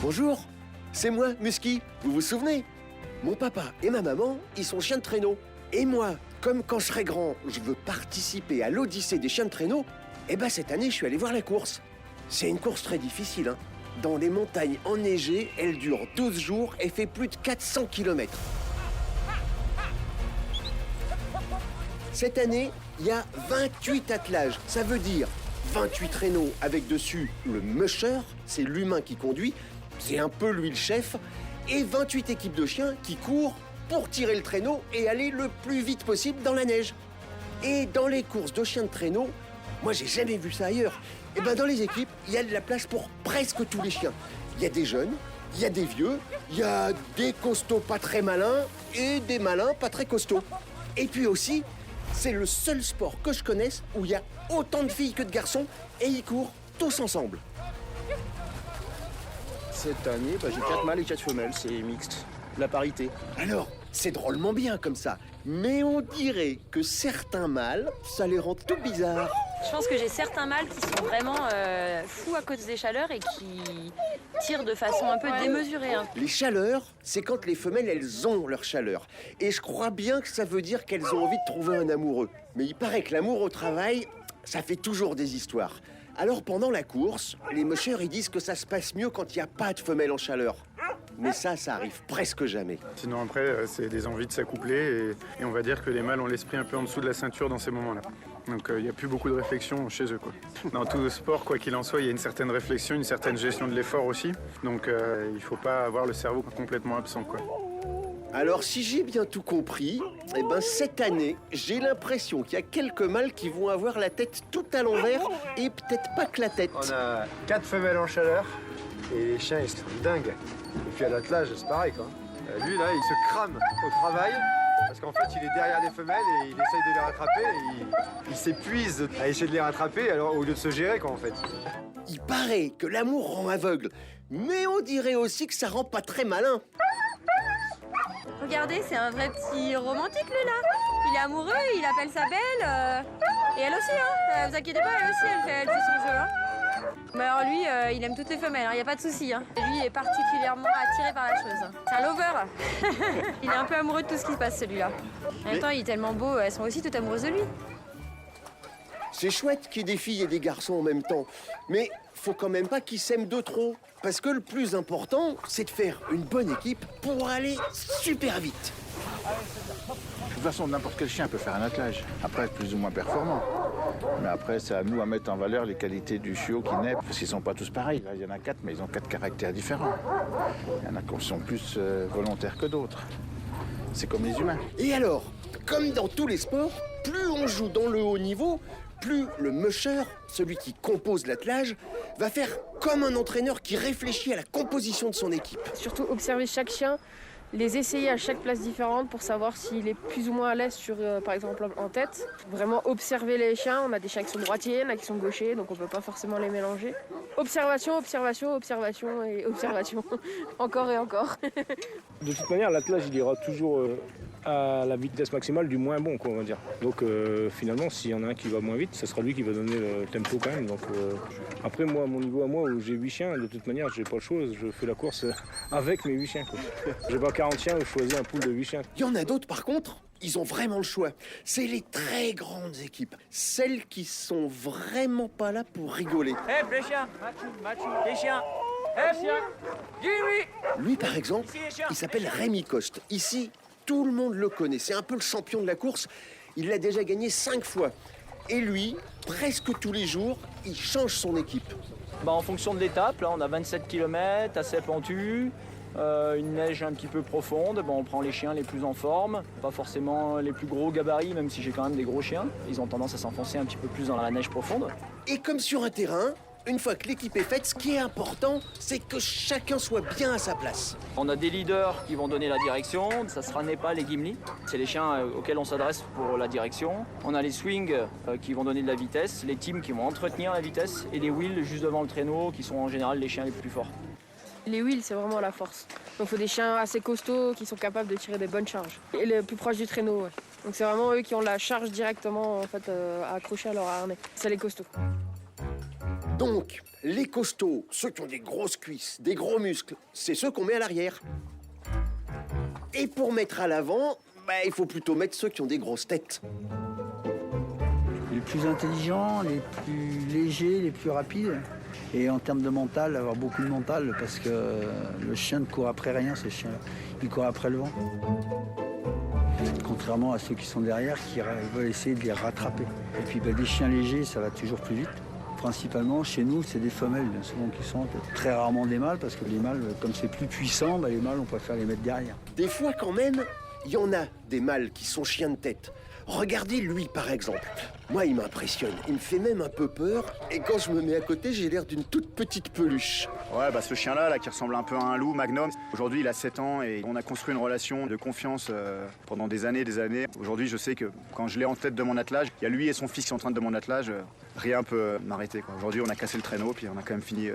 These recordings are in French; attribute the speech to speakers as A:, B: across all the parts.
A: Bonjour, c'est moi, Musky, vous vous souvenez? Mon papa et ma maman, ils sont chiens de traîneau. Et moi, comme quand je serai grand, je veux participer à l'Odyssée des chiens de traîneau, eh ben cette année, je suis allé voir la course. C'est une course très difficile, hein. Dans les montagnes enneigées, elle dure 12 jours et fait plus de 400 km. Cette année, il y a 28 attelages. Ça veut dire 28 traîneaux avec dessus le musher, c'est l'humain qui conduit, c'est un peu lui le chef, et 28 équipes de chiens qui courent pour tirer le traîneau et aller le plus vite possible dans la neige. Et dans les courses de chiens de traîneau, moi j'ai jamais vu ça ailleurs. Et ben dans les équipes, il y a de la place pour presque tous les chiens. Il y a des jeunes, il y a des vieux, il y a des costauds pas très malins et des malins pas très costauds. Et puis aussi, c'est le seul sport que je connaisse où il y a autant de filles que de garçons et ils courent tous ensemble.
B: Cette année, j'ai 4 mâles et 4 femelles, c'est mixte. La parité.
A: Alors, c'est drôlement bien comme ça, mais on dirait que certains mâles, ça les rend tout bizarres.
C: Je pense que j'ai certains mâles qui sont vraiment fous à cause des chaleurs et qui tirent de façon un peu démesurée. Hein.
A: Les chaleurs, c'est quand les femelles, elles ont leur chaleur. Et je crois bien que ça veut dire qu'elles ont envie de trouver un amoureux. Mais il paraît que l'amour au travail, ça fait toujours des histoires. Alors pendant la course, les mushers, ils disent que ça se passe mieux quand il n'y a pas de femelle en chaleur. Mais ça arrive presque jamais.
D: Sinon après, c'est des envies de s'accoupler et on va dire que les mâles ont l'esprit un peu en dessous de la ceinture dans ces moments-là. Donc il n'y a plus beaucoup de réflexion chez eux, quoi. Dans tout le sport, quoi qu'il en soit, il y a une certaine réflexion, une certaine gestion de l'effort aussi. Donc il ne faut pas avoir le cerveau complètement absent, quoi.
A: Alors si j'ai bien tout compris, eh ben cette année, j'ai l'impression qu'il y a quelques mâles qui vont avoir la tête tout à l'envers et peut-être pas que la tête.
E: On a 4 femelles en chaleur et les chiens ils sont dingues. Et puis à l'attelage c'est pareil quoi. Lui là il se crame au travail parce qu'en fait il est derrière les femelles et il essaye de les rattraper et il s'épuise à essayer de les rattraper alors au lieu de se gérer quoi en fait.
A: Il paraît que l'amour rend aveugle, mais on dirait aussi que ça rend pas très malin.
C: Regardez, c'est un vrai petit romantique lui là. Il est amoureux, il appelle sa belle. Et elle aussi, hein. Vous inquiétez pas, elle aussi, elle fait son jeu. Hein. Mais alors lui, il aime toutes les femelles, il n'y a pas de souci. Hein. Et lui, il est particulièrement attiré par la chose. C'est un lover. Il est un peu amoureux de tout ce qui se passe celui-là. En même temps, il est tellement beau, elles sont aussi toutes amoureuses de lui.
A: C'est chouette qu'il y ait des filles et des garçons en même temps, mais faut quand même pas qu'ils s'aiment de trop. Parce que le plus important, c'est de faire une bonne équipe pour aller super vite.
F: De toute façon, n'importe quel chien peut faire un attelage. Après, plus ou moins performant. Mais après, c'est à nous à mettre en valeur les qualités du chiot qui naît, parce qu'ils ne sont pas tous pareils. Là, il y en a 4, mais ils ont 4 caractères différents. Il y en a qui sont plus volontaires que d'autres. C'est comme les humains.
A: Et alors, comme dans tous les sports, plus on joue dans le haut niveau, plus le musher, celui qui compose l'attelage, va faire comme un entraîneur qui réfléchit à la composition de son équipe.
G: Surtout observer chaque chien, les essayer à chaque place différente pour savoir s'il est plus ou moins à l'aise sur, par exemple, en tête. Vraiment observer les chiens. On a des chiens qui sont droitiers, il y en a qui sont gauchers, donc on ne peut pas forcément les mélanger. Observation, observation, observation et observation. Encore et encore.
B: De toute manière, l'attelage, il ira toujours à la vitesse maximale du moins bon, quoi, on va dire. Donc finalement, s'il y en a un qui va moins vite, ce sera lui qui va donner le tempo quand même. Donc après, moi, à mon niveau à moi, où j'ai 8 chiens, de toute manière, j'ai pas le choix, je fais la course avec mes 8 chiens. J'ai pas 40 chiens, je choisis un pool de 8 chiens.
A: Il y en a d'autres, par contre, ils ont vraiment le choix. C'est les très grandes équipes, celles qui sont vraiment pas là pour rigoler.
H: Hé, les chiens, les chiens. Hé, chien, dis-lui.
A: Lui, par exemple, il s'appelle Rémi Coste. Ici, tout le monde le connaît. C'est un peu le champion de la course. Il l'a déjà gagné 5 fois. Et lui, presque tous les jours, il change son équipe.
H: En fonction de l'étape, là, on a 27 km, assez pentu, une neige un petit peu profonde. On prend les chiens les plus en forme, pas forcément les plus gros gabarits, même si j'ai quand même des gros chiens. Ils ont tendance à s'enfoncer un petit peu plus dans la neige profonde.
A: Et comme sur un terrain, une fois que l'équipe est faite, ce qui est important, c'est que chacun soit bien à sa place.
H: On a des leaders qui vont donner la direction. Ça sera Népal et Gimli. C'est les chiens auxquels on s'adresse pour la direction. On a les swings qui vont donner de la vitesse, les teams qui vont entretenir la vitesse et les wheels juste devant le traîneau qui sont en général les chiens les plus forts.
G: Les wheels, c'est vraiment la force. Donc il faut des chiens assez costauds qui sont capables de tirer des bonnes charges. Et les plus proches du traîneau, ouais. Donc c'est vraiment eux qui ont la charge directement en fait, à accrocher à leur harnais. C'est les costauds.
A: Donc, les costauds, ceux qui ont des grosses cuisses, des gros muscles, c'est ceux qu'on met à l'arrière. Et pour mettre à l'avant, il faut plutôt mettre ceux qui ont des grosses têtes.
I: Les plus intelligents, les plus légers, les plus rapides. Et en termes de mental, avoir beaucoup de mental, parce que le chien ne court après rien, ce chien-là. Il court après le vent. Contrairement à ceux qui sont derrière, qui veulent essayer de les rattraper. Et puis des chiens légers, ça va toujours plus vite. Principalement, chez nous, c'est des femelles, bien souvent, qui sont très rarement des mâles, parce que les mâles, comme c'est plus puissant, les mâles, on préfère les mettre derrière.
A: Des fois, quand même, il y en a des mâles qui sont chiens de tête. Regardez lui, par exemple. Moi, il m'impressionne. Il me fait même un peu peur. Et quand je me mets à côté, j'ai l'air d'une toute petite peluche.
J: Ouais, ce chien-là, qui ressemble un peu à un loup, Magnum. Aujourd'hui, il a 7 ans et on a construit une relation de confiance pendant des années. Aujourd'hui, je sais que quand je l'ai en tête de mon attelage, il y a lui et son fils qui sont en train de mon attelage. Rien peut m'arrêter, quoi. Aujourd'hui, on a cassé le traîneau, puis on a quand même fini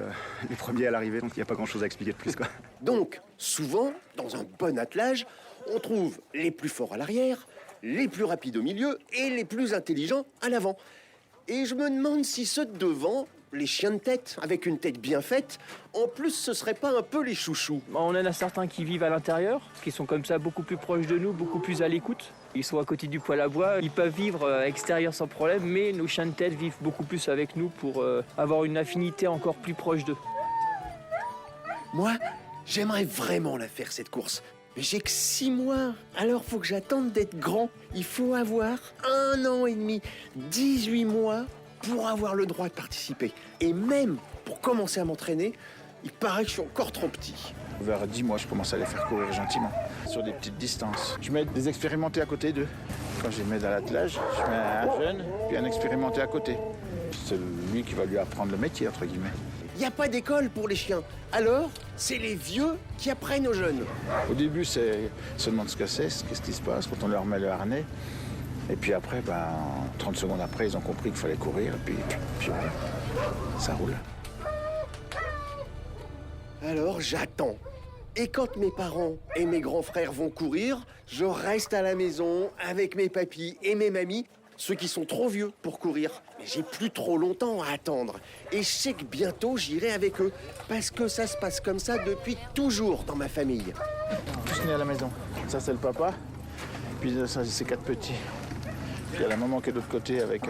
J: les premiers à l'arrivée. Donc, il n'y a pas grand-chose à expliquer de plus, quoi.
A: Donc, souvent, dans un bon attelage, on trouve les plus forts à l'arrière, les plus rapides au milieu et les plus intelligents à l'avant. Et je me demande si ceux de devant, les chiens de tête, avec une tête bien faite, en plus, ce serait pas un peu les chouchous.
H: On en a certains qui vivent à l'intérieur, qui sont comme ça beaucoup plus proches de nous, beaucoup plus à l'écoute. Ils sont à côté du poêle à bois, ils peuvent vivre à l'extérieur sans problème, mais nos chiens de tête vivent beaucoup plus avec nous pour avoir une affinité encore plus proche d'eux.
A: Moi, j'aimerais vraiment la faire, cette course. Mais j'ai que 6 mois, alors faut que j'attende d'être grand. Il faut avoir 1 an et demi, 18 mois pour avoir le droit de participer. Et même pour commencer à m'entraîner, il paraît que je suis encore trop petit.
F: Vers 10 mois, je commence à les faire courir gentiment, sur des petites distances. Je mets des expérimentés à côté d'eux. Quand je les mets dans l'attelage, je mets un jeune, puis un expérimenté à côté. C'est lui qui va lui apprendre le métier, entre guillemets.
A: Il n'y a pas d'école pour les chiens. Alors, c'est les vieux qui apprennent aux jeunes.
F: Au début, c'est se demande ce que c'est, qu'est-ce qui se passe quand on leur met le harnais. Et puis après, 30 secondes après, ils ont compris qu'il fallait courir. Et puis voilà, ça roule.
A: Alors, j'attends. Et quand mes parents et mes grands frères vont courir, je reste à la maison avec mes papis et mes mamies, ceux qui sont trop vieux pour courir. Mais j'ai plus trop longtemps à attendre. Et je sais que bientôt, j'irai avec eux. Parce que ça se passe comme ça depuis toujours dans ma famille.
F: Tous nés à la maison. Ça, c'est le papa. Puis ça, c'est 4 petits. Puis il y a la maman qui est de l'autre côté avec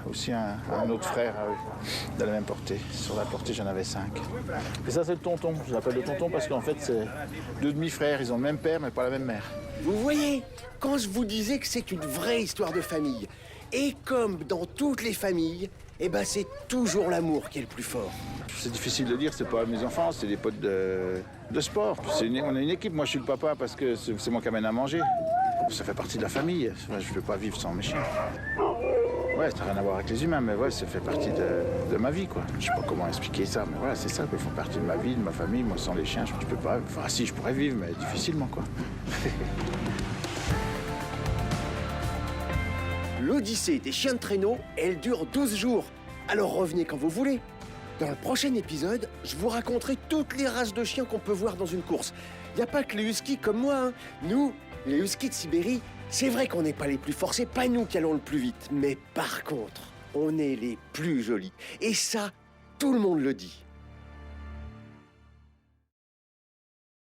F: aussi un autre frère de la même portée. Sur la portée, j'en avais 5. Et ça, c'est le tonton. Je l'appelle le tonton parce qu'en fait, c'est 2 demi-frères. Ils ont le même père, mais pas la même mère.
A: Vous voyez, quand je vous disais que c'est une vraie histoire de famille, et comme dans toutes les familles, c'est toujours l'amour qui est le plus fort.
F: C'est difficile de dire, c'est pas mes enfants, c'est des potes de sport. On a une équipe, moi je suis le papa parce que c'est moi qui amène à manger. Ça fait partie de la famille, je ne peux pas vivre sans mes chiens. Ouais, ça n'a rien à voir avec les humains, mais ouais, ça fait partie de ma vie, quoi. Je sais pas comment expliquer ça, mais voilà, c'est ça, ils font partie de ma vie, de ma famille. Moi, sans les chiens, je peux pas... Enfin, si, je pourrais vivre, mais difficilement, quoi.
A: L'Odyssée des chiens de traîneau, elle dure 12 jours. Alors revenez quand vous voulez. Dans le prochain épisode, je vous raconterai toutes les races de chiens qu'on peut voir dans une course. Il n'y a pas que les huskies comme moi, hein. Nous, les huskies de Sibérie, c'est vrai qu'on n'est pas les plus forts, c'est pas nous qui allons le plus vite. Mais par contre, on est les plus jolis. Et ça, tout le monde le dit.